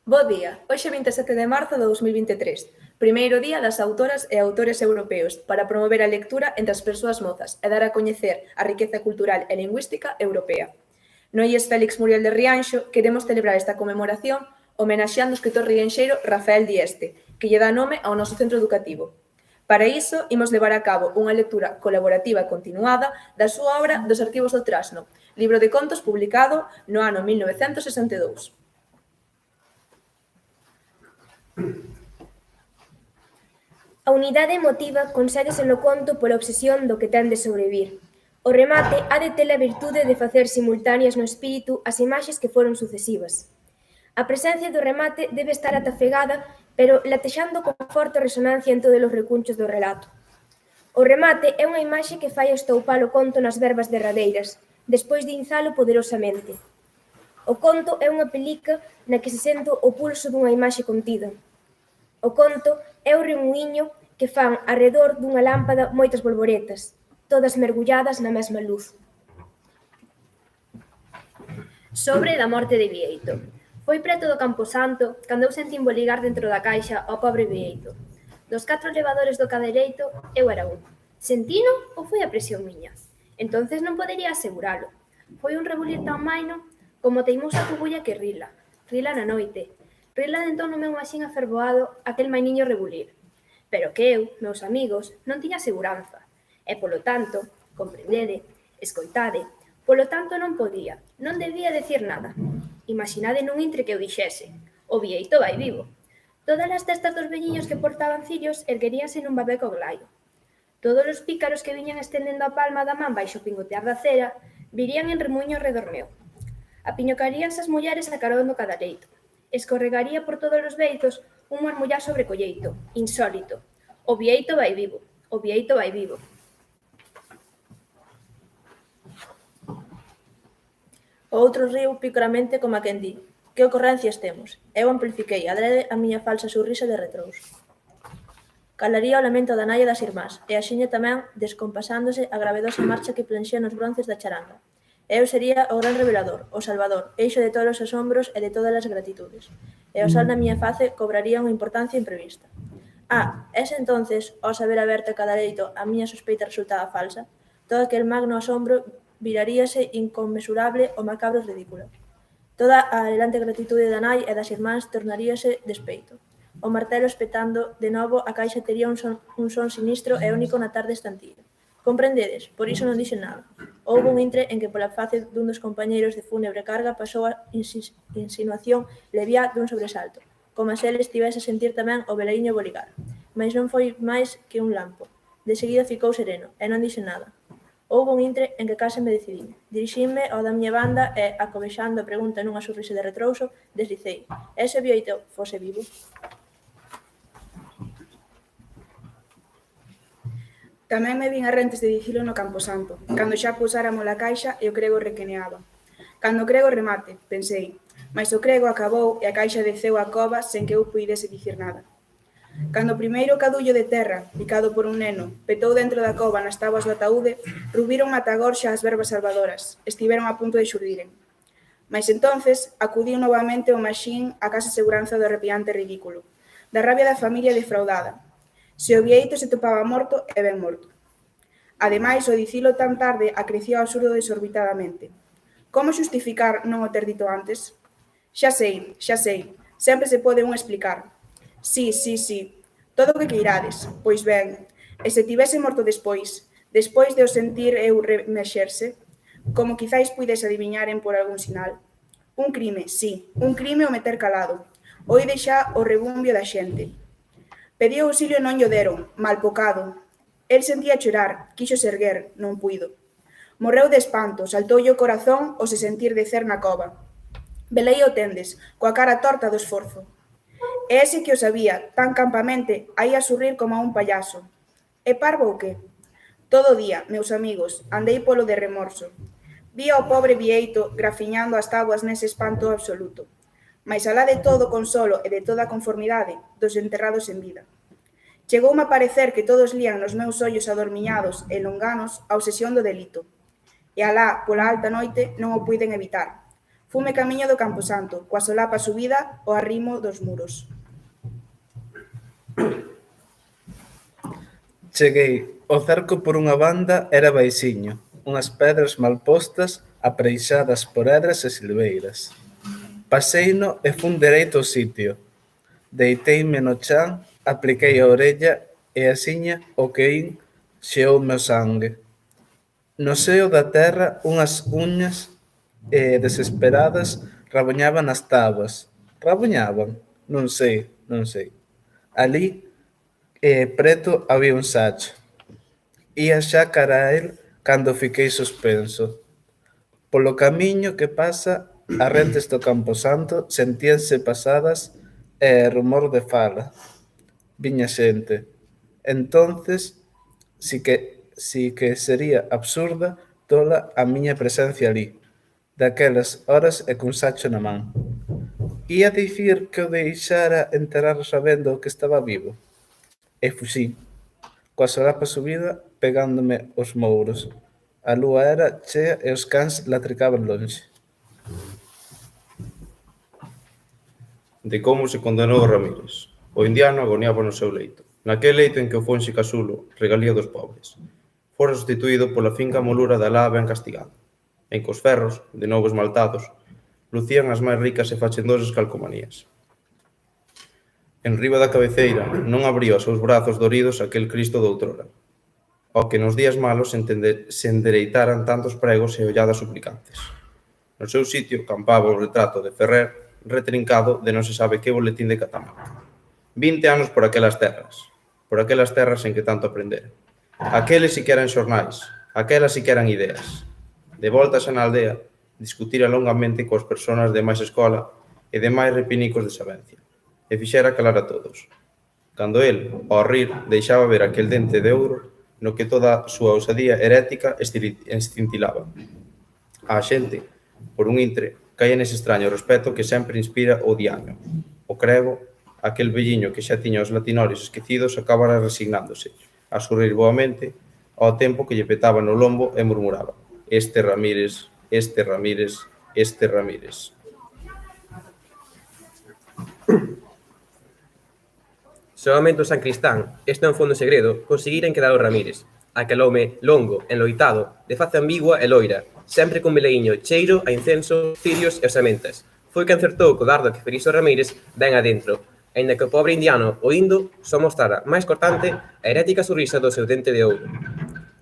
Bo día, hoxe 27 de marzo de 2023, primeiro día das autoras e autores europeos para promover a lectura entre as persoas mozas e dar a coñecer a riqueza cultural e lingüística europea. No IES Félix Muriel de Rianxo queremos celebrar esta conmemoración homenaxeando o escritor rianxeiro Rafael Dieste, que lle dá nome ao noso centro educativo. Para iso, imos levar a cabo unha lectura colaborativa continuada da súa obra Dos arquivos do Trasno, libro de contos publicado no ano 1962. A unidade emotiva conséguese no conto pola obsesión do que ten de sobrevir. O remate ha de ter a virtude de facer simultáneas no espírito as imaxes que foron sucesivas. A presencia do remate debe estar atafegada, pero latexando con forte resonancia en todos os recunchos do relato. O remate é unha imaxe que fai estoupar o conto nas verbas derradeiras, despois de inzalo poderosamente. O conto é unha pelica na que se sente o pulso dunha imaxe contida. O conto é o remuíño que fan arredor dunha lámpada moitas bolboretas, todas mergulladas na mesma luz. Sobre da morte de Bieito. Foi preto do Camposanto cando eu sentín boligar dentro da caixa ao pobre Bieito. Dos 4 elevadores do cadereito, eu era un. Sentino ou foi a presión miña? Entonces non podería aseguralo. Foi un rebulir tan maino como teimosa cubulla que rila. Rila na noite. Rila dentón no meu maxín afervoado aquel mainiño rebulir. Pero que eu, meus amigos, non tiña seguranza. E polo tanto, comprendede, escoitade, polo tanto non podía, non debía decir nada. Imaginade nun intre que eu dixese, o Bieito vai vivo. Todas as testas dos velliños que portaban cirios ergueríanse nun babeco glaio. Todos os pícaros que viñan estendendo a palma da man baixo pingotear da cera, virían en remuño arredor meu. Apiñocaríanse as mulleres a carón do cadareito. Escorregaría por todos os beizos un marmullar sobre colleito, insólito. O Bieito vai vivo, o Bieito vai vivo. O outro riu picoramente coma quen di: que ocorrencias temos? Eu amplifiquei adrede a miña falsa sorrisa de retrouso. Calaría o lamento da nai e das irmás, e axiña tamén descompasándose a gravedosa marcha que planxía nos bronces da charanga. Eu sería o gran revelador, o salvador, eixo de todos os asombros e de todas as gratitudes. E o sol na miña face cobraría unha importancia imprevista. Ese entonces, ao saber aberto cada leito, a miña sospeita resultaba falsa. Todo aquel magno asombro viraríase inconmensurable o macabro ridículo. Toda a adelante gratitude da nai e das irmáns tornaríase despeito. O martelo espetando de novo a caixa tería un son sinistro e único na tarde estantillo. Comprendedes? Por iso non dixen nada. Houbo un intre en que pola face dun dos compañeiros de fúnebre carga pasou a insinuación leviá dun sobresalto, como se ele estivese a sentir tamén o velaíño boligar. Mais non foi máis que un lampo. De seguida ficou sereno, e non dixen nada. Houbo un intre en que case me decidín. Dirixínme ao da miña banda e, acobexando a pregunta nunha sonrisa de retrouso, deslicei: ese Bieito fose vivo? Tamén me vin arrentes de dicilo no Camposanto, cando xa pousáramos a caixa e o crego requeneaba. Cando o crego remate, pensei, mais o crego acabou e a caixa desceu á cova sen que eu puidese dicir nada. Cando o primeiro cadullo de terra, picado por un neno, petou dentro da cova nas táboas do ataúde, rubiron matagor xa as verbas salvadoras, estiveron a punto de xurdiren. Mais entonces acudiu novamente o maxín a case seguranza do arrepiante ridículo, da rabia da familia defraudada. Se o Bieito se topaba morto, é ben morto. Ademais, o dicilo tan tarde acrecía o absurdo desorbitadamente. Como xustificar non o ter dito antes? Xa sei, sempre se pode un explicar. Sí, todo o que queirades. Pois ben, e se tivese morto despois de o sentir eu remexerse, como quizáis puides adiviñaren por algún sinal? Un crime, sí, un crime o meter calado. Oide xa o rebumbio da xente. Pediu auxilio e non llo deron, malpocado. El sentía chorar, quixo erguer, non puido. Morreu de espanto, saltoulle o corazón ao se sentir decer na cova. Velaí o tendes, coa cara torta do esforzo. E ese que o sabía, tan campamente, aí a surrir como un pallaso. É parvo ou que? Todo o día, meus amigos, andei polo de remorso. Vi ao pobre Bieito grafiñando as táboas nese espanto absoluto. Mais alá de todo o consolo e de toda a conformidade dos enterrados en vida. Chegoume a parecer que todos lían nos meus ollos adormiñados e longanos a obsesión do delito. E alá, pola alta noite, non o puiden evitar. Fume camiño do Camposanto, coa solapa subida ao arrimo dos muros. Cheguei ao cerco por unha banda era baixiño, unhas pedras mal postas apreixadas por edras e silveiras. Paseino e fun dereito ao sitio. Deiteime no chan, apliquei a orella e axiña o que oín xeoume o sangue. No seo da terra unhas uñas desesperadas rabuñaban as táboas. Rabuñaban? Non sei. Ali, preto, había un sacho. Ía xa cara a el cando fiquei suspenso. Polo camiño que pasa a rentes do Camposanto sentíanse pasadas e rumor de fala. Viña xente. Entonces, si que sería absurda tola a miña presencia ali, daquelas horas e cun sacho na man. Ía dicir que o deixara enterrar sabendo que estaba vivo. E fuxí, coa solapa subida, pegándome os mouros. A lúa era chea e os cans latricaban lonxe. De como se condenou a Ramírez. O indiano agoniaba no seu leito. Naquel leito en que o fonxe casulo, regalía dos pobres. Fora sustituído pola finca molura da lá ben castigada. En cos ferros, de novo esmaltados, lucían as máis ricas e facendosas calcomanías. En riba da cabeceira non abría os seus brazos doridos aquel Cristo doutrora, ao que nos días malos se endereitaran tantos pregos e olladas suplicantes. No seu sitio campaba o retrato de Ferrer, retrincado de non se sabe que boletín de Catamarca. 20 anos por aquelas terras en que tanto aprender. Aqueles si que eran xornais, aquelas si que eran ideas. De voltas na aldea, discutira longamente coas persoas de máis escola e de máis repinicos de sabencia, e fixera calar a todos. Cando el, ao rir, deixaba ver aquel dente de ouro no que toda a súa ousadía herética escintilaba. A xente, por un intre, caía nese extraño respeto que sempre inspira o diaño. O crego, aquel velliño que xa tiña os latinorios esquecidos, acabara resignándose, a sorrir boamente, ao tempo que lle petaba no lombo e murmuraba: Este Ramírez. Soamente o sancristán, este é un fondo segredo, conseguira enquedar o Ramírez. Aquel home longo, enloitado, de face ambigua e loira, sempre con veleíño cheiro a incenso, cirios e osamentas. Foi que acertou co dardo que feriso Ramírez ben adentro, aínda que o pobre indiano, oindo, só mostrara máis cortante a herética sorrisa do seu dente de ouro.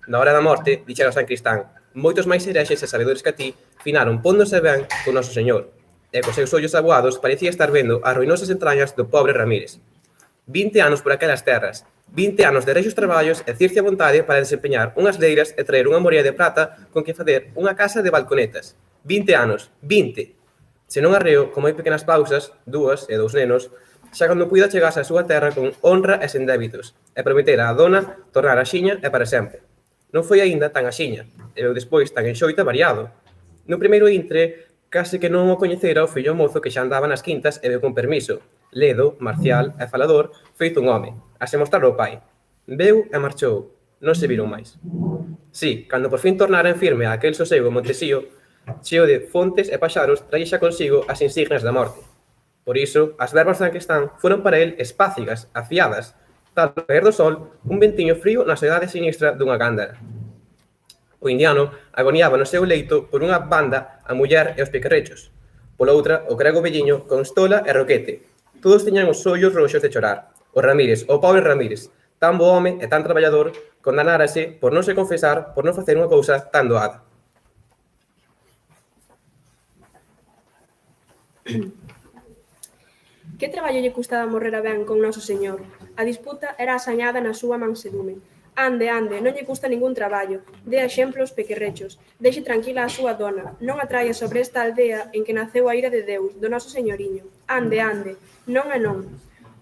Na hora da morte, dixera o sancristán, moitos máis herexes e sabedores que a ti finaron póndose ben con Noso Señor, e cos seus ollos aguados parecía estar vendo as ruinosas entrañas do pobre Ramírez. 20 anos por aquelas terras, 20 anos de rexos traballos e circe vontade para desempeñar unhas leiras e traer unha morea de prata con que facer unha casa de balconetas. 20 anos, 20! Se non arreo, con moi pequenas pausas, 2 e 2 nenos, xa cando puida chegase á súa terra con honra e sen débitos, e prometera á dona tornar axiña e para sempre. Non foi aínda tan axiña, e veu despois tan enxoita variado. No primeiro intre, case que non o coñecera o fillo mozo que xa andaba nas quintas e veu con permiso. Ledo, marcial e falador, feito un home, a se mostrar ao pai. Veu e marchou, non se viron máis. Si, cando por fin tornara en firme a aquel sosego montesío, cheo de fontes e paxaros, traía xa consigo as insignias da morte. Por iso, as verbas do sancristán foron para el espácigas, afiadas, tal caer do sol, un ventiño frío na soidade sinistra dunha gándara. O indiano agoniaba no seu leito por unha banda a muller e os picarrechos, pola outra o crego velliño con estola e roquete. Todos tiñan os ollos roxos de chorar. O Ramírez, o pobre Ramírez, tan bo home e tan traballador, condanárase por non se confesar, por non facer unha cousa tan doada. Que traballo lle custaba morrer a ben con Noso Señor? A disputa era asañada na súa mansedume. Ande, non lle custa ningún traballo. Dé exemplos pequerrechos. Deixe tranquila a súa dona. Non atraia sobre esta aldea en que naceu a ira de Deus, do Noso Señoriño. Ande, non é non.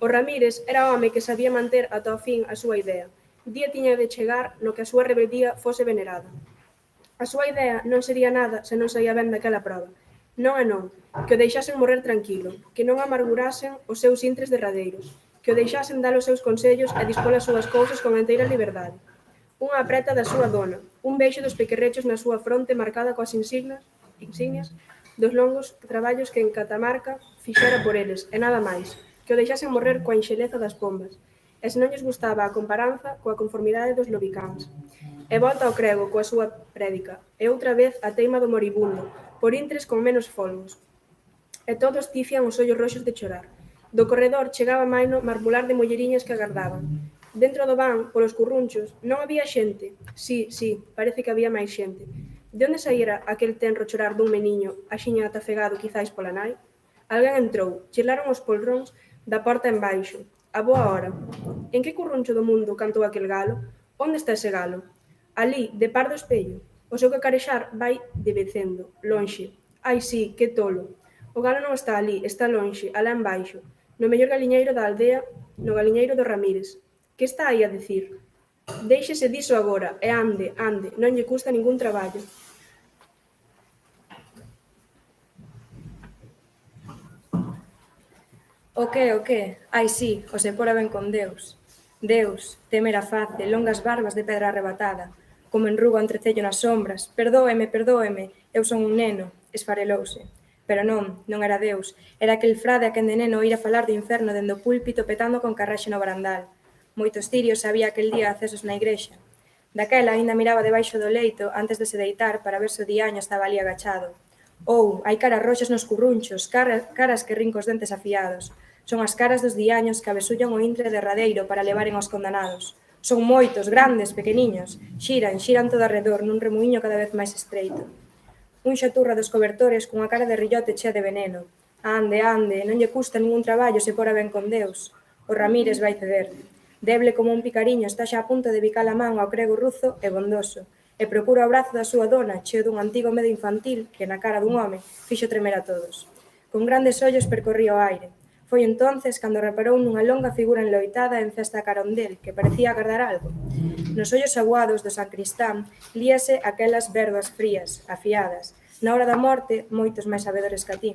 O Ramírez era o home que sabía manter ata o fin a súa idea. Día tiña de chegar no que a súa rebeldía fose venerada. A súa idea non sería nada se non saía ben daquela proba. Non é non. Que o deixasen morrer tranquilo. Que non amargurasen os seus intres derradeiros. Que o deixasen dar os seus consellos e dispor as súas cousas con enteira liberdade. Unha apreta da súa dona, un beixo dos pequerrechos na súa fronte marcada coas insignias, dos longos traballos que en Catamarca fixera por eles, e nada máis, que o deixasen morrer coa enxeleza das pombas. E se non lles gustaba a comparanza coa conformidade dos lobicáns. E volta ao crego coa súa prédica, e outra vez a teima do moribundo, por intres con menos folgos. E todos tifian os ollos roxos de chorar. Do corredor chegaba maino marmular de mulleriñas que agardaban. Dentro do van, polos currunchos, non había xente. Sí, parece que había máis xente. De onde saíra aquel tenro chorar dun meniño, axiña atafegado quizáis pola nai? Alguén entrou, chilaron os polróns da porta en baixo. A boa hora. En que curruncho do mundo cantou aquel galo? Onde está ese galo? Alí, de par do espello. O seu cacarexar vai debecendo, lonxe. Ai, sí, que tolo. O galo non está alí, está lonxe, alá en baixo, no mellor galiñeiro da aldea, no galiñeiro do Ramírez. Que está aí a dicir? Déixese diso agora, e ande, non lle custa ningún traballo. O que? Ai, sí, o se pora ben con Deus. Deus, temera face, longas barbas de pedra arrebatada, como enrugo entrecello nas sombras. Perdóeme, eu son un neno, esfarelouse. Pero non era Deus, era aquel frade a quen de neno ira falar do inferno dende o púlpito petando con carraxe no barandal. Moitos tirios había aquel día accesos na igrexa. Daquela aínda miraba debaixo do leito antes de se deitar para ver se o diaño estaba ali agachado. Hai caras roxas nos currunchos, caras que rin cos dentes afiados. Son as caras dos diaños que abesullan o intre derradeiro para levaren aos condanados. Son moitos, grandes, pequeniños. Xiran todo arredor nun remuíño cada vez máis estreito. Un xaturra dos cobertores cunha cara de rillote chea de veneno. Ande, non lle custa ningún traballo se pora ben con Deus. O Ramírez vai ceder. Deble como un picariño está xa a punto de bicar a man ao crego ruzo e bondoso, e procura o brazo da súa dona cheo dun antigo medo infantil que na cara dun home fixo tremer a todos. Con grandes ollos percorría o aire. Foi entonces cando reparou nunha longa figura enloitada en cesta carondel que parecía agardar algo. Nos ollos aguados do sancristán líase aquelas vergas frías, afiadas, na hora da morte moitos máis sabedores que a ti.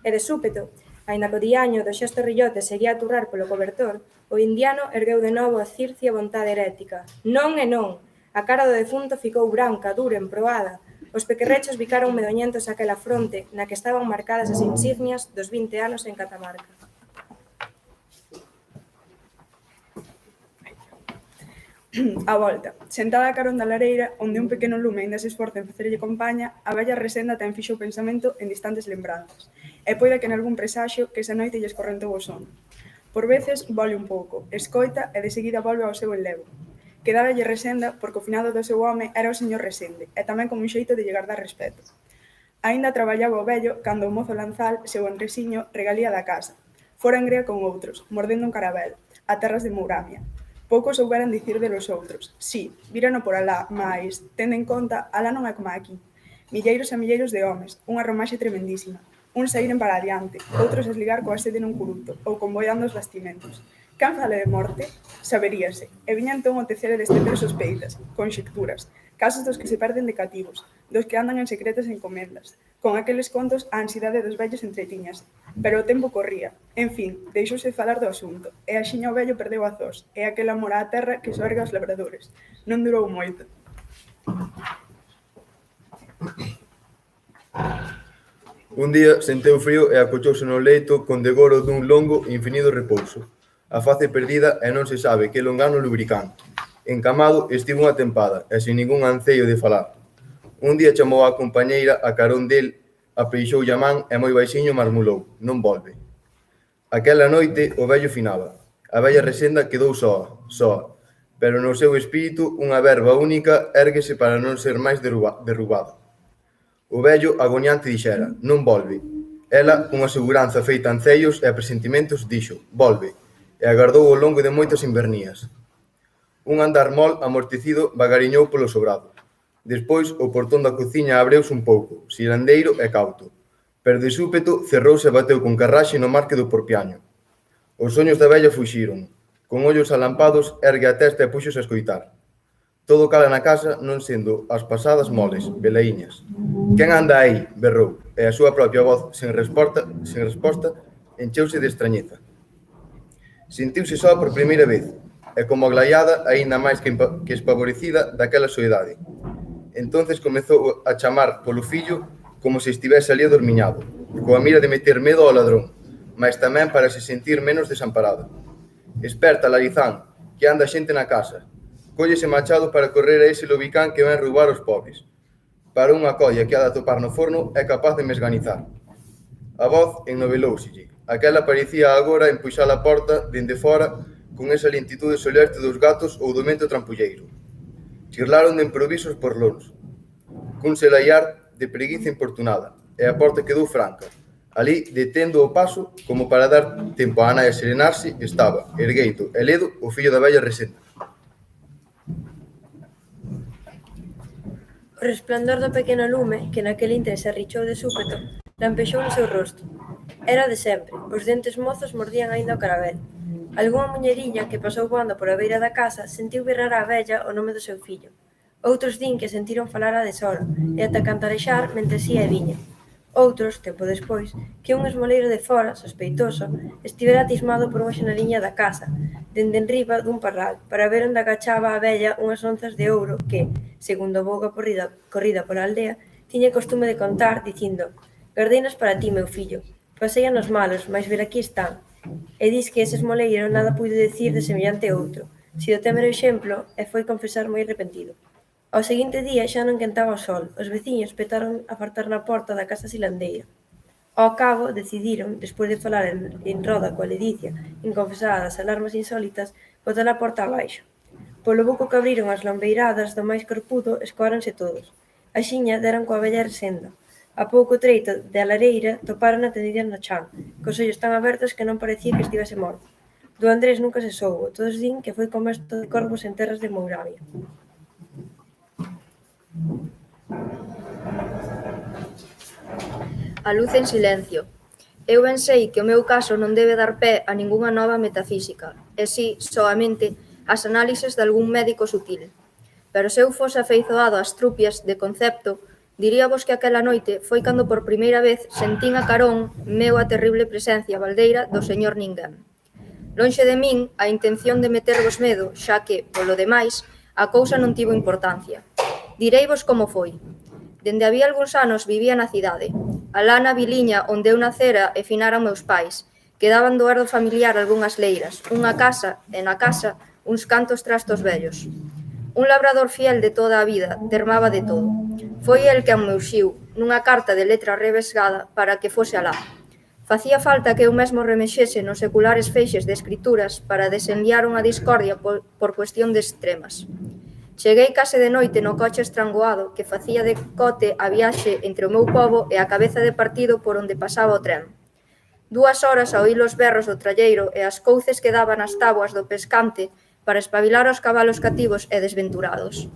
E de súpeto, aínda que o diaño do xesto rillote seguía a turrar polo cobertor, o indiano ergueu de novo a circia vontade herética. Non e non! A cara do defunto ficou branca, dura, emproada. Os pequerrechos bicaron medoñentos aquela fronte na que estaban marcadas as insignias dos 20 anos en Catamarca. A volta, sentada a carón da lareira, onde un pequeno lume ainda se esforza en facerlle compaña, a vella Resenda ten fixo o pensamento en distantes lembranzas, e poida que nalgún presaxio que esa noite lle escorrentou o sono. Por veces volve un pouco, escoita e de seguida volve ao seu enlevo. Quedáralle Resenda porque o finado do seu home era o señor Resende, e tamén como un xeito de lle guardar respeto. Aínda traballaba o vello cando o mozo Lanzal, seu enresiño, regalía da casa. Fora engrea con outros, mordendo un carabel, a terras de Mouramia. Poucos souberan dicir de los outros. Sí, vírano por alá, mais, tendo en conta, alá non é como aquí. Milleiros e milleiros de homes, unha romaxe tremendísima. Uns saíren para adiante, outros a esligar coa sede nun curuto, ou convoiando os bastimentos. Can fale de morte? Saberíase, e viña entón o tecer e destender sospeitas, conxecturas, casos dos que se perden de cativos, dos que andan en secretas encomendas, con aqueles contos a ansiedade dos vellos entretiñas. Pero o tempo corría, en fin, deixouse falar do asunto, e axiña o vello perdeu a zos, e aquel amor á terra que soerga os labradores. Non durou moito. Un día senteu frío e acochouse no leito con degoro dun longo e infinido repouso. A face perdida e non se sabe que longano lubricante. Encamado estivo unha tempada e sen ningún anceio de falar. Un día chamou a compañeira a carón del, apreixoulle a man e moi baixiño marmulou: non volve. Aquela noite o vello finaba. A vella Resenda quedou soa, pero no seu espírito unha verba única érguese para non ser máis derrubada. O vello agoniante dixera: non volve. Ela, cunha seguranza feita ancellos e presentimentos, dixo: volve, e agardou ao longo de moitas invernías. Un andar mol amortecido vagariñou polo sobrado. Despois, o portón da cociña abreuse un pouco, sirandeiro e cauto, pero de súpeto cerrouse e bateu con carraxe no marque do Porpiaño. Os soños da vella fuxiron. Con ollos alampados, ergue a testa e puxose a escoitar. Todo cala na casa, non sendo as pasadas moles, velaíñas. Quen anda aí? Berrou, e a súa propia voz, sen resposta, encheuse de extrañeza. Sentiuse soa por primeira vez, e como aglaiada, aínda máis que espavorecida daquela soidade. Entonces comezou a chamar polo fillo como se estivese ali adormiñado, coa mira de meter medo ao ladrón, mas tamén para se sentir menos desamparado. Esperta, Larizán, que anda xente na casa. Colle ese machado para correr a ese lobicán que ven roubar os pobres. Para unha colla que ha de atopar no forno é capaz de me esganizar. A voz ennovelouselle. Aquela parecía agora empuxar a porta dende fora con esa lentitude solerte dos gatos ou do mento trampulleiro. Chirlaron de improviso os porlóns, cun selaiar de preguiza importunada, e a porta quedou franca. Ali, detendo o paso, como para dar tempo a nai a serenarse, estaba, ergueito e ledo, o fillo da vella Resenda. O resplandor do pequeno lume, que naquel intre se arrichou de súpeto, lampexou no seu rostro. Era de sempre, os dentes mozos mordían aínda o carabel. Algunha muñeriña que pasou voando por a beira da casa sentiu berrar á vella o nome do seu fillo. Outros din que sentiron falar a deshora e ata cantarexar mentres ía e viña. Outros, tempo despois, que un esmoleiro de fora, sospeitoso, estivera atismado por unha xaneliña da casa, dende enriba dun parral, para ver onde agachaba a vella unhas onzas de ouro que, segundo a boca corrida pola aldea, tiña costume de contar, dicindo: «Gardeinas para ti, meu fillo, paseian os malos, mais ver aquí están». E dis que ese esmoleiro nada puido dicir de semellante outro, si do temero exemplo, e foi confesar moi arrepentido. Ao seguinte día xa non quentaba o sol, os veciños petaron a fartar na porta da casa silandeira. Ao cabo, decidiron, despois de falar en roda coa ledicia, en confesar das alarmas insólitas, botar a porta abaixo. Polo buco que abriron as lombeiradas do máis corpudo, escoáronse todos. Axiña deran coa vella Resenda. A pouco treito da lareira toparon tendida no chan, cos ollos tan abertos que non parecía que estivese morto. Do Andrés nunca se soubo, todos din que foi comesto de corvos en terras de Mouravia. A luz en silencio. Eu ben sei que o meu caso non debe dar pé a ningunha nova metafísica, e si, soamente, as análises de algún médico sutil. Pero se eu fose afeizoado ás trupias de concepto, diríavos que aquela noite foi cando por primeira vez sentín a carón meu a terrible presencia baldeira do señor Ninguén. Lonxe de min a intención de metervos medo, xa que, polo demais, a cousa non tivo importancia. Direivos como foi. Dende había algúns anos vivía na cidade. Alá na viliña onde eu nacera e finaran meus pais, quedaban do herdo familiar algunhas leiras, unha casa, e na casa, uns cantos trastos vellos. Un labrador fiel de toda a vida, termaba de todo. Foi el que me uxiu, nunha carta de letra revesgada, para que fose alá. Facía falta que eu mesmo remexese nos seculares feixes de escrituras para desenviar unha discordia por cuestión de extremas. Cheguei case de noite no coche estranguado que facía de cote a viaxe entre o meu pobo e a cabeza de partido por onde pasaba o tren. 2 horas a oír os berros do tralleiro e as couces que daban as táboas do pescante para espabilar os cabalos cativos e desventurados.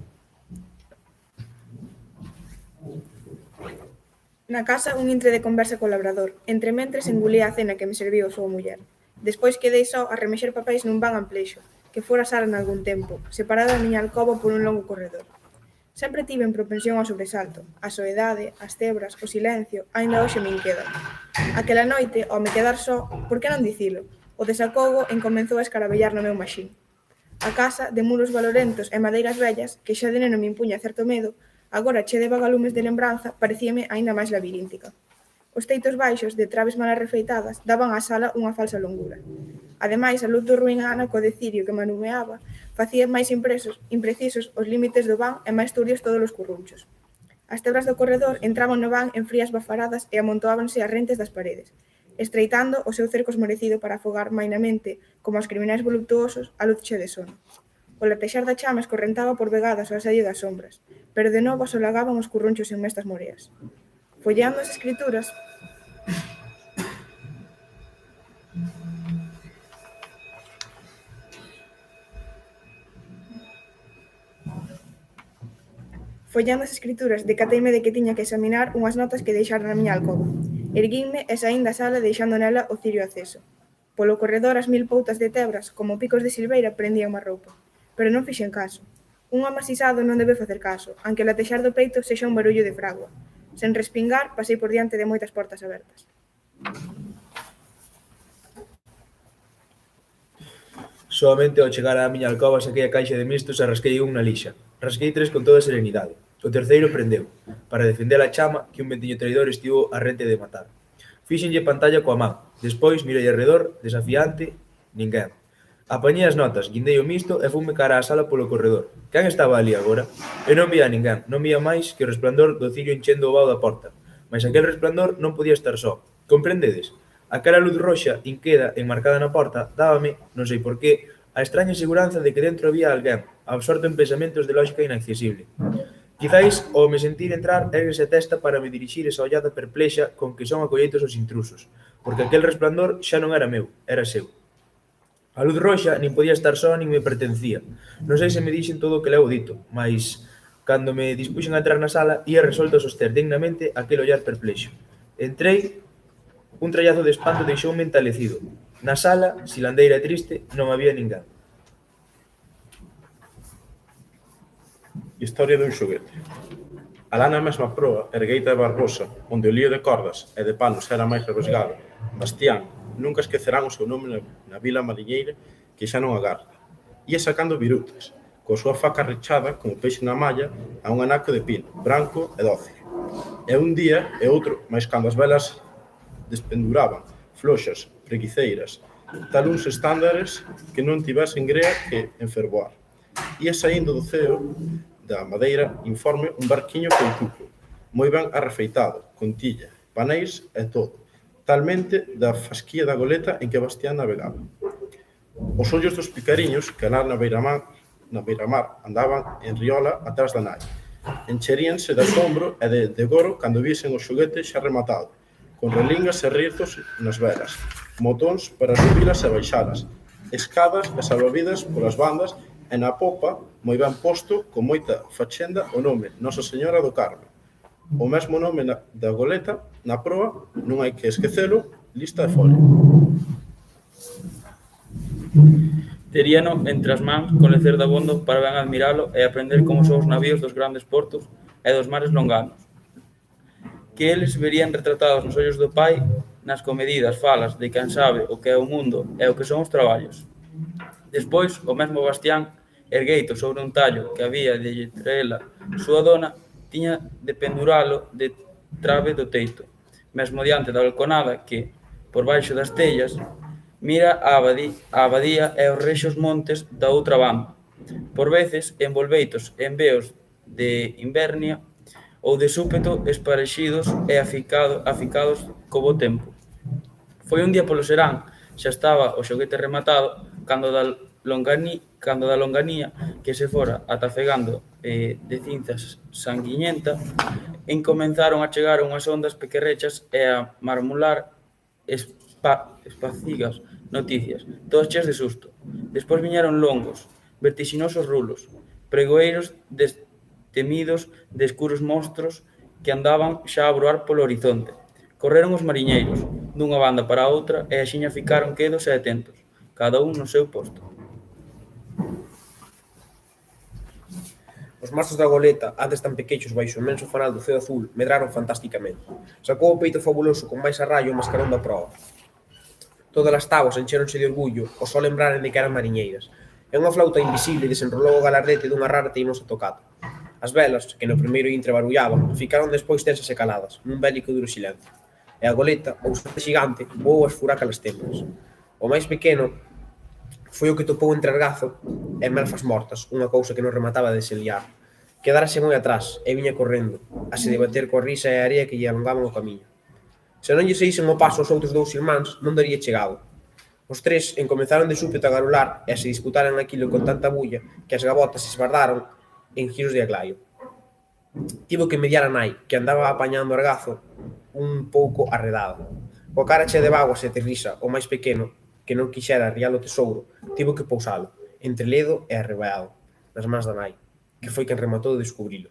Na casa un intre de conversa co labrador, entre mentres engulía a cena que me serviu a súa muller. Despois quedei só a remexer papéis nun van amplexo, que fora sala nalgún tempo, separada da miña alcoba por un longo corredor. Sempre tiven propensión ao sobresalto, a soedade, as tebras, o silencio, aínda hoxe me inquedan. Aquela noite, ao me quedar só, por que non dicilo, o desacogo encomenzou a escarabellar no meu maxín. A casa, de muros valorentos e madeiras vellas, que xa de neno me impuña certo medo, agora che de vagalumes de lembranza, parecíame aínda máis labiríntica. Os teitos baixos, de traves mal arrefeitadas, daban á sala unha falsa longura. Ademais, a luz do ruinana co decirio que me anumeaba facía máis imprecisos os límites do van e máis turbios todos os currunchos. As tebras do corredor entraban no van en frías bafaradas e amontoábanse as rentes das paredes, estreitando o seu cerco esmorecido para afogar mainamente, como os criminais voluptuosos, a luz che de sono. O latexar da chama escorrentaba por vegadas ao asallo das sombras, pero de novo asolagaban os currunchos en mestas moreas. Folleando as escrituras, decateime de que tiña que examinar unhas notas que deixara na miña alcoba. Erguínme e saín da sala deixando nela o cirio aceso. Polo corredor as 1000 poutas de tebras, como picos de silveira, prendían má roupa. Pero non fixen caso. Un amasisado non debe facer caso, aunque o latexar do peito sexa un barullo de fragua. Sen respingar, pasei por diante de moitas portas abertas. Soamente ao chegar á miña alcoba saquei a caixa de mistos e rasquei un na lixa. Rasquei 3 con toda serenidade. O terceiro prendeu, para defender a chama que un ventiño traidor estivo a rente de matar. Fíxenlle pantalla coa man, despois mirei arredor, desafiante, ninguén. Apañei as notas, guindei o misto e fume cara á sala polo corredor. Quen estaba ali agora? Eu non vía a ninguén, non vía máis que o resplandor do cirio enchendo o vao da porta. Mais aquel resplandor non podía estar só. Comprendedes? Aquela luz roxa, inqueda, enmarcada na porta, dábame, non sei por qué, a extraña seguranza de que dentro había alguén, absorto en pensamentos de lógica inaccesible. Quizais, ao me sentir entrar, erguese a testa para me dirixir esa ollada perplexa con que son acolleitos os intrusos, porque aquel resplandor xa non era meu, era seu. A luz roxa nin podía estar só nin me pertencía. Non sei se me dixen todo o que levo dito, mas cando me dispuxen a entrar na sala, ia resolto a soster dignamente aquel ollar perplexo. Entrei, un trallazo de espanto deixoume entalecido. Na sala, silandeira e triste, non había ninguén. Historia dun xoguete. Alá na mesma proa, ergueita e barbosa, onde o lío de cordas e de palos era máis rebosgado, Bastián nunca esquecerán o seu nome na vila mariñeira que xa non agarda. Ia sacando virutas, coa súa faca rechada, como peixe na malla, a un anaco de pino, branco e dócil. E un día e outro, máis cando as velas despenduraban, floxas, preguiceiras, tal uns estándares que non tivesen grea que enfervoar. Ia saindo do ceo da madeira informe un barquiño con tuco, moi ben arrefeitado, con tilla, paneis e todo, talmente da fasquía da goleta en que Bastián navegaba. Os ollos dos picariños que alá na beiramar andaban en riola atrás da nai, encheríanse de asombro e de goro cando visen o xoguete xa rematado, con relingas e rizos nas velas, motóns para subilas e baixalas, escadas e salvavidas polas bandas e na popa, moi ben posto, con moita fachenda, o nome Nosa Señora do Carme. O mesmo nome da goleta, na proa, non hai que esquecelo, lista de folio. Teríano entre as mans con lecer dabondo para ben admiralo e aprender como son os navíos dos grandes portos e dos mares longanos. Que eles verían retratados nos ollos do pai nas comedidas falas de quen sabe o que é o mundo e o que son os traballos. Despois, o mesmo Bastián, ergueito sobre un tallo que había de traela súa dona, tiña de penduralo de trave do teito, mesmo diante da balconada que, por baixo das tellas, mira a abadía e os rexos montes da outra banda, por veces envolveitos en veos de invernia ou de súpeto esparexidos e aficados co bo tempo. Foi un día polo serán, xa estaba o xoguete rematado, cando da longanía que se fora atafegando de cinzas sanguiñenta, comenzaron a chegar unhas ondas pequerrechas e a marmular espacigas noticias, todas cheas de susto. Despois viñeron longos, vertixinosos rulos, pregoeiros destemidos de escuros monstros que andaban xa a broar polo horizonte. Correron os mariñeiros, dunha banda para a outra, e axiña ficaron quedos e atentos, cada un no seu posto. Os mastros da goleta, antes tan pequechos baixo o imenso fanal do ceo azul, medraron fantásticamente. Sacou o peito fabuloso con máis arraio o mascarón da proa. Todas as táboas encheronse de orgullo ao só lembraren de que eran mariñeiras. E unha flauta invisible desenrolou o galardete dunha rara teimosa tocata. As velas, que no primeiro intre barullaban, ficaron despois tensas e caladas, nun bélico duro silencio. E a goleta, ou ser xigante, voou a esfurar calas tembras. O máis pequeno foi o que topou entre argazo e melfas mortas, unha cousa que non remataba de desenliar. Quedárase moi atrás e viña correndo, a se debater coa risa e a area que lle alongaban o camiño. Se non lle seguisen o paso aos outros dous irmáns, non daría chegado. Os tres encomenzaron de súpeto a garular e a se disputaran aquilo con tanta bulla que as gabotas se esbardaron en giros de aglaio. Tivo que mediar a nai, que andaba apañando argazo un pouco arredada. Coa cara chea de vaguas e de risa, o máis pequeno, que non quixera arriar o tesouro, tivo que pousalo, entre ledo e arrebeado, nas mans da nai, que foi quen rematou de descubrilo.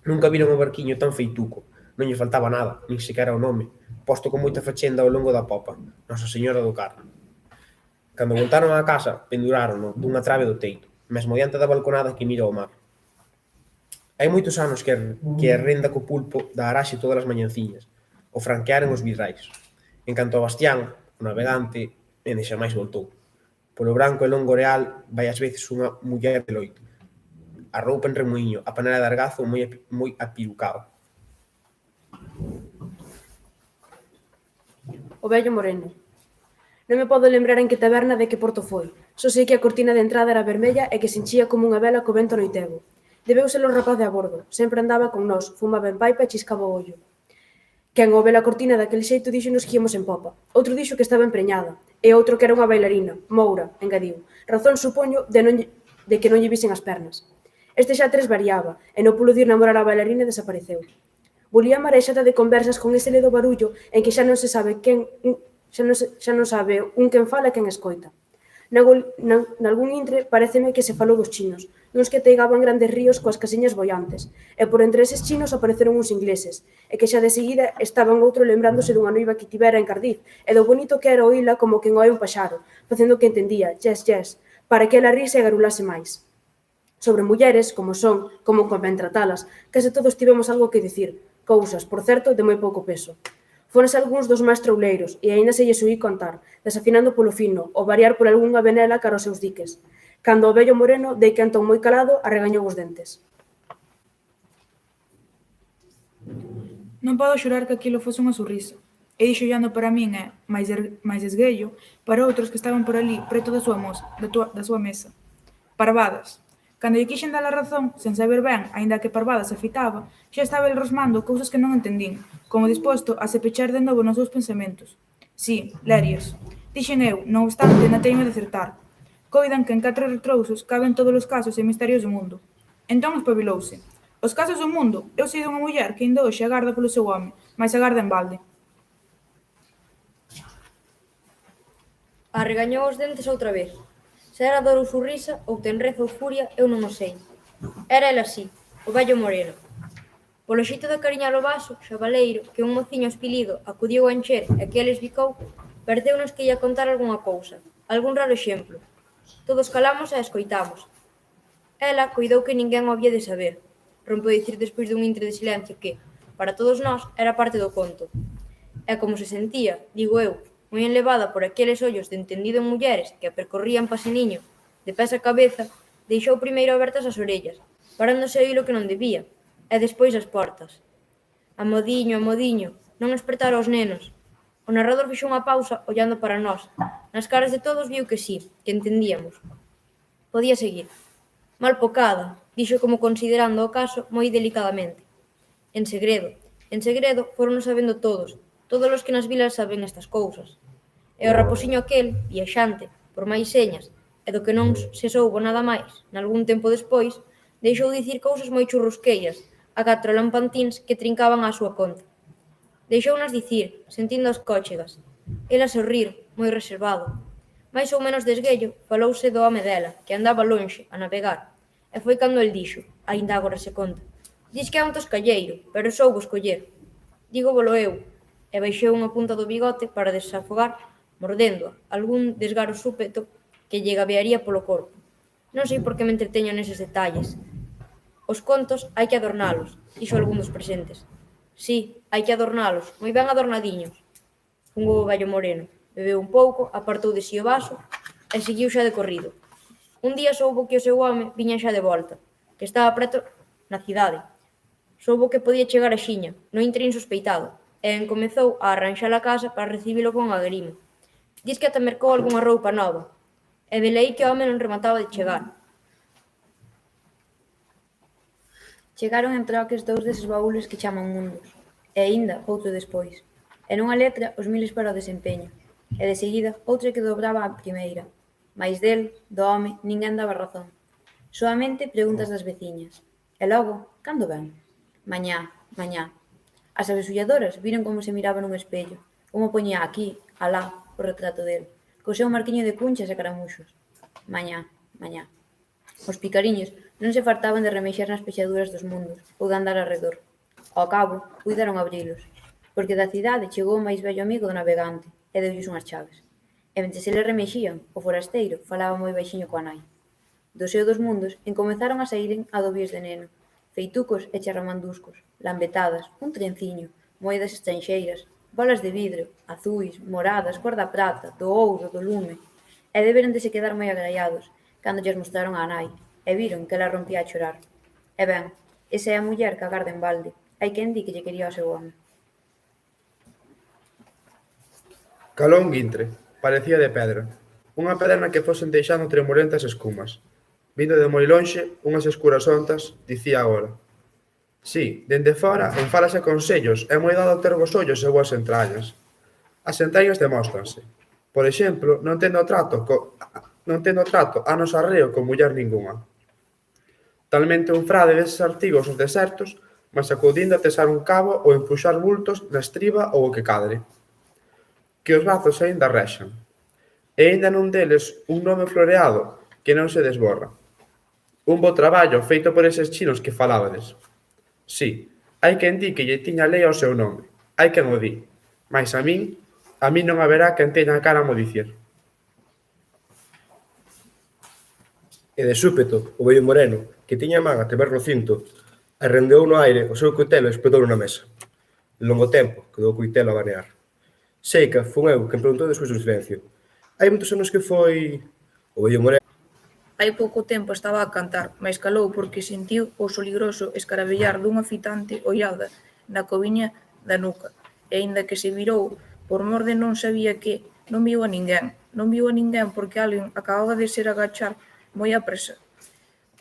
Nunca viron o barquiño tan feituco, non lle faltaba nada, nin sequera o nome, posto con moita fachenda ao longo da popa, Nosa Señora do Carme. Cando voltaron á casa, pendurárono dunha trave do teito, mesmo diante da balconada que mira ao mar. Hai moitos anos que a renda co pulpo da araxe todas as mañanciñas, o franquearen os virrais. En canto a Bastián, o navegante, ende xa máis voltou. Polo branco e longo real vai ás veces unha muller de loito. a roupa en remuíño, a panela de argazo moi apirucao. O vello moreno. Non me podo lembrar en que taberna de que porto foi. Só sei que a cortina de entrada era vermella e que se enchía como unha vela co vento noitego. Debeu ser o rapaz de a bordo. Sempre andaba con nós, fumaba en paipa e chiscaba o ollo. Quen ao ver a cortina daquele xeito díxonos que íamos en popa. Outro dixo que estaba empreñada. E outro que era unha bailarina, Moura, engadiu. Razón, supoño, de que non lle visen as pernas. Este xa tres variaba, e no pulo de ir namorar a bailarina desapareceu. Volía marexada de conversas con ese ledo barullo en que xa non se sabe xa non sabe un quen fala e quen escoita. Nalgún intre paréceme que se falou dos chinos, duns que teigaban grandes ríos coas casiñas boiantes, e por entre eses chinos apareceron uns ingleses, e que xa de seguida estaban outro lembrándose dunha noiva que tivera en Cardiz, e do bonito que era oíla como quen oe un paxaro, facendo que entendía, yes, yes, para que ela rise e garulase máis. Sobre mulleres, como son, como convén tratalas, case todos tivemos algo que dicir, cousas, por certo, de moi pouco peso. Fóranse algúns dos máis trouleiros, e aínda se lles oí contar, desafinando polo fino, ou variar por algunha venela cara aos seus diques. Cando o vello moreno, dei que entón moi calado, arregañou os dentes. Non podo xurar que aquilo fose unha surrisa. E dixo ollando para min e, máis esguello, para outros que estaban por ali, preto da súa mesa. Parvadas. Cando lle quixen dar a razón, sen saber ben, aínda que Parvadas se fitaba, xa estaba el rosmando cousas que non entendín, como disposto a se pechar de novo nos seus pensamentos. Sí, lerios. Dixen eu, non obstante, na teima de acertar. Coidan que en 4 retrousos caben todos os casos e misterios do mundo. Entón espabilouse. Os casos do mundo? Eu sei dunha muller que ainda hoxe agarda polo seu home, mais agarda en balde. Arregañou os dentes outra vez. Se era dor ou surrisa, ou tenreza ou furia, eu non o sei. Era el así, o vello moreno. Polo xeito de cariñar o vaso, xabaleiro, que un mociño espilido acudiu a encher e que el esbicou, pareceunos que ia contar algunha cousa, algún raro exemplo. Todos calamos e escoitamos. Ela coidou que ninguén o había de saber. Rompeu a dicir despois dun intre de silencio que, para todos nós, era parte do conto. E como se sentía, digo eu, moi enlevada por aqueles ollos de entendido en mulleres que a percorrían paseniño, de pés a cabeza, deixou primeiro abertas as orellas, parándose a oír o que non debía, e despois as portas. Amodiño, non espertar aos nenos. O narrador fixo unha pausa ollando para nós. Nas caras de todos viu que sí, que entendíamos. Podía seguir. Mal pocada, dixo como considerando o caso moi delicadamente. En segredo, foron sabendo todos os que nas vilas saben estas cousas. E o raposiño aquel, viaxante, por máis señas, e do que non se soubo nada máis, nalgún tempo despois, deixou dicir cousas moi churrusqueiras a 4 lampantíns que trincaban á súa conta. Deixounas dicir, sentindo as cóchegas. Ela sorrir, moi reservado. Mais ou menos de esguello, falouse do home dela, que andaba lonxe, a navegar. E foi cando el dixo, aínda agora se conta. Dis que é un toscalleiro, pero soubo escoller. Dígovolo eu, e baixou unha punta do bigote para desafogar, mordéndoa, algún desgaro súpeto que lle gabearía polo corpo. Non sei por que me entreteño neses detalles. Os contos hai que adornalos, dixo algún dos presentes. Sí, hai que adornalos, moi ben adornadiños. Fungou o vello moreno, bebeu un pouco, apartou de si o vaso e seguiu xa de corrido. Un día soubo que o seu home viña xa de volta, que estaba preto na cidade. Soubo que podía chegar axiña, no intre insospeitado, e comezou a arranxar a casa para recibilo con agrimo. Dis que ata mercou algunha roupa nova, e velaí que o home non remataba de chegar. Chegaron en troques 2 deses baúles que chaman mundos, e aínda outro despois. E nunha letra os miles para o desempeño, e de seguida outra que dobraba a primeira. Mais del, do home, ninguén daba razón. Soamente preguntas das veciñas. E logo, cando ven? Mañá. As abesulladoras viron como se miraba nun espello, como poñía aquí, alá, o retrato del, co seu marquiño de cunchas e caramuxos. Mañá. Os picariños non se fartaban de remexer nas pexaduras dos mundos ou de andar arredor. Ao cabo, puideron abrilos, porque da cidade chegou o máis vello amigo do navegante e deulles unhas chaves. E mentres eles remexían, o forasteiro falaba moi baixiño coa nai. Do seo dos mundos encomezaron a saíren adobios de neno, feitucos e charramanduscos, lambetadas, un trenciño, moedas estranxeiras, bolas de vidro, azuis, moradas, cor da prata, do ouro, do lume, e deberon de se quedar moi agraiados cando lles mostraron a nai, e viron que ela rompía a chorar. E ben, esa é a muller que agarda en balde. Hai quen di que lle quería ao seu home. Calou un guintre, parecía de pedra. Unha pedra na que fosen deixando tremulentas escumas. Vindo de moi lonxe, unhas escuras ontas, dicía agora. Si, dende fora, enfálase con sellos, é moi dado ter vos ollos e boas entrañas. As entrañas demóstranse. Por exemplo, non tendo trato anos arreo con muller ningunha. Talmente un frade deses artigos nos desertos, mas acudindo a tesar un cabo ou empuxar bultos na estriba ou o que cadre. Que os brazos aínda rexan. E aínda nun deles un nome floreado que non se desborra. Un bo traballo feito por eses chinos que falábades. Si, hai quen di que lle tiña lei ao seu nome. Hai quen o di. Mais a min non haberá quen teña a cara mo dicir. E de súpeto, o vello moreno, que tiña a man a temer no cinto, arrendeou no aire o seu coitelo e espetou na mesa. Longo tempo quedou o coitelo a banear. Seica, fun eu quen preguntou despois do silencio. Hai moitos anos que foi... O vello moreno... Hai pouco tempo estaba a cantar, mais calou porque sentiu o soligroso escaravellar dunha fitante ollada na coviña da nuca, e aínda que se virou por mor de non sabía que, non viu a ninguén. Non viu a ninguén porque alguén acababa de ser agachar moi a presa,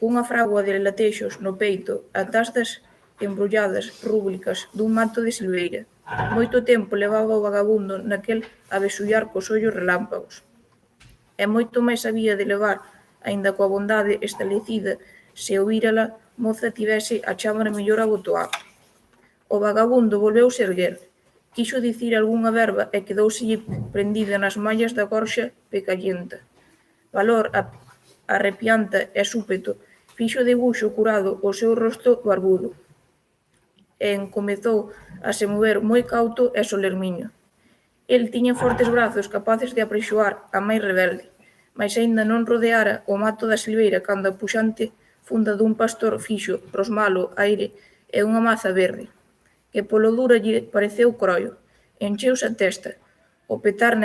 cunha fragua de latexos no peito, atás das embrulladas rúbricas dun mato de silveira. Moito tempo levaba o vagabundo naquel abexullar cos ollos relámpagos. E moito máis había de levar, aínda coa bondade estalecida, se o vírala moza tivese a chámara mellor abotoada. O vagabundo volveuse erguer, quixo dicir algunha verba e quedouselle prendida nas mallas da gorxa pecallenta. Valor arrepianta e súpeto fixo debuxo curado o seu rosto barbudo e encomezou a se mover moi cauto e solermiño. El tiña fortes brazos capaces de aprexoar a máis rebelde, mais aínda non rodeara o mato da silveira cando a puxante funda dun pastor fixo rosmalo aire e unha maza verde, que polo dura lle pareceu croio, encheuse a testa, o petar nela